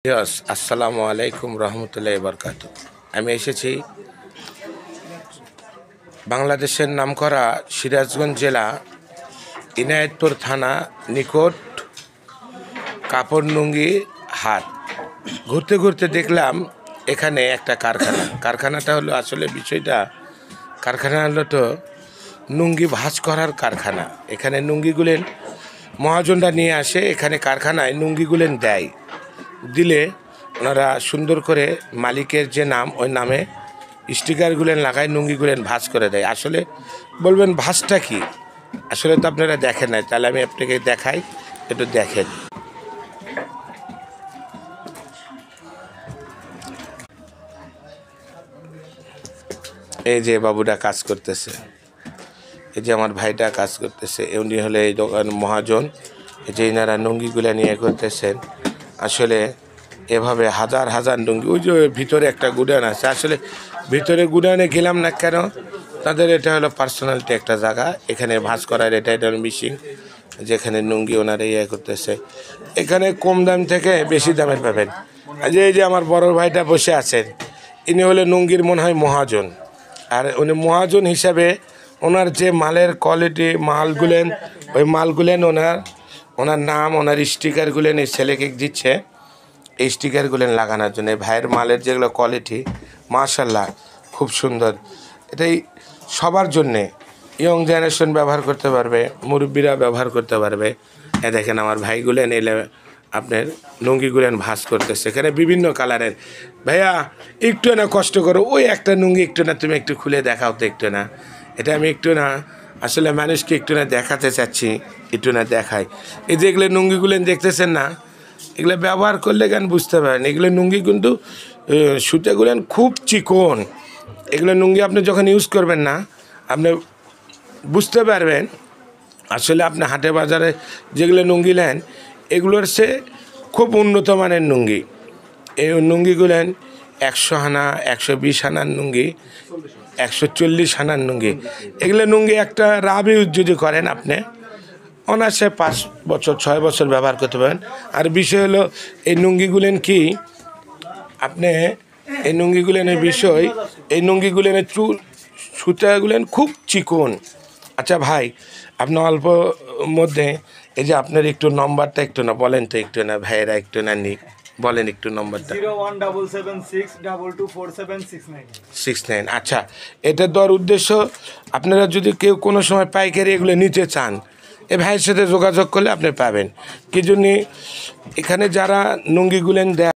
আসসালামু আলাইকুম রহমতুল্লাহ বরকাত। আমি এসেছি বাংলাদেশের নামকরা সিরাজগঞ্জ জেলা ইনায়েতপুর থানা নিকট কাপড় লুঙ্গি হাট। ঘুরতে ঘুরতে দেখলাম এখানে একটা কারখানাটা হলো আসলে বিষয়টা, কারখানা হলো তো লুঙ্গি ভাঁজ করার কারখানা। এখানে লুঙ্গিগুলেন মহাজনরা নিয়ে আসে, এখানে কারখানায় লুঙ্গিগুলেন দেয়, দিলে ওনারা সুন্দর করে মালিকের যে নাম ওই নামে স্টিকারগুলেন লাগায় লুঙ্গিগুলেন ভাঁজ করে দেয়। আসলে বলবেন ভাঁজটা কি, আসলে তো আপনারা দেখেন নাই, তাহলে আমি আপনাকে দেখাই, একটু দেখেন। এই যে বাবুটা কাজ করতেছে, এই যে আমার ভাইটা কাজ করতেছে, উনি হলে এই দোকান মহাজন। এই যে এনারা লুঙ্গিগুলো নিয়ে করতেছেন। আসলে এভাবে হাজার হাজার লুঙ্গি, ওই যে ভিতরে একটা গুডাউন আছে, আসলে ভিতরে গুডাউনে গেলাম না কেন, তাদের এটা হলো পার্সোনালিটি একটা জায়গা, এখানে ভাঁজ করার এটা হলো মিশিং, যেখানে লুঙ্গি ওনারা ইয়ে করতেছে। এখানে কম দাম থেকে বেশি দামের পাবেন। এই যে আমার বড় ভাইটা বসে আছেন, ইনি হলে লুঙ্গির মনে হয় মহাজন। আর উনি মহাজন হিসাবে ওনার যে মালের কোয়ালিটি মালগুলেন, ওই মালগুলেন ওনার নাম, ওনার স্টিকারগুলেন এই ছেলেকে দিচ্ছে, এই স্টিকারগুলেন লাগানোর জন্য। ভাইয়ের মালের যেগুলো কোয়ালিটি মাশাল্লাহ খুব সুন্দর। এটাই সবার জন্যে, ইয়ং জেনারেশন ব্যবহার করতে পারবে, মুরব্বীরা ব্যবহার করতে পারবে। এ দেখেন আমার ভাইগুলেন এলে আপনার লুঙ্গিগুলেন ভাঁজ করতেছে, এখানে বিভিন্ন কালারের। ভাইয়া একটু না কষ্ট করো, ওই একটা লুঙ্গি একটু না তুমি একটু খুলে দেখাও তো, একটু না, এটা আমি একটু না আসলে মানুষকে একটু না দেখাতে চাচ্ছি, একটু না দেখাই। এই যে এগুলো লুঙ্গিগুলেন দেখতেছেন না, এগুলো ব্যবহার করলে কেন বুঝতে পারেন, এগুলো লুঙ্গি কিন্তু সুতাগুলেন খুব চিকন। এগুলো লুঙ্গি আপনি যখন ইউজ করবেন না, আপনি বুঝতে পারবেন আসলে আপনি হাটে বাজারে যেগুলো লুঙ্গি নেন এগুলোর সে খুব উন্নত মানের লুঙ্গি। এই লুঙ্গিগুলেন 100 আনা 120 আনার লুঙ্গি, 140 আনার লুঙ্গি। এগুলো লুঙ্গি একটা রাব ইউজ যদি করেন আপনি অনায়াসে 5 বছর 6 বছর ব্যবহার করতে পারেন। আর বিষয় হলো এই লুঙ্গিগুলেন কি, আপনি এই লুঙ্গিগুলেনের বিষয়, এই লুঙ্গিগুলেনের সুতাগুলেন খুব চিকন। আচ্ছা ভাই, আপনি অল্প মধ্যে এই যে আপনার একটু নম্বরটা একটু না বলেন তো, একটু না ভাইয়েরা একটু না নি বলেন একটু নম্বরটা। 01776224769। আচ্ছা, এটা দেওয়ার উদ্দেশ্য আপনারা যদি কেউ কোনো সময় পাইকারি এগুলো নিতে চান, এ ভাইয়ের সাথে যোগাযোগ করলে আপনি পাবেন। কি জন্য এখানে যারা লুঙ্গিগুলেন দেয়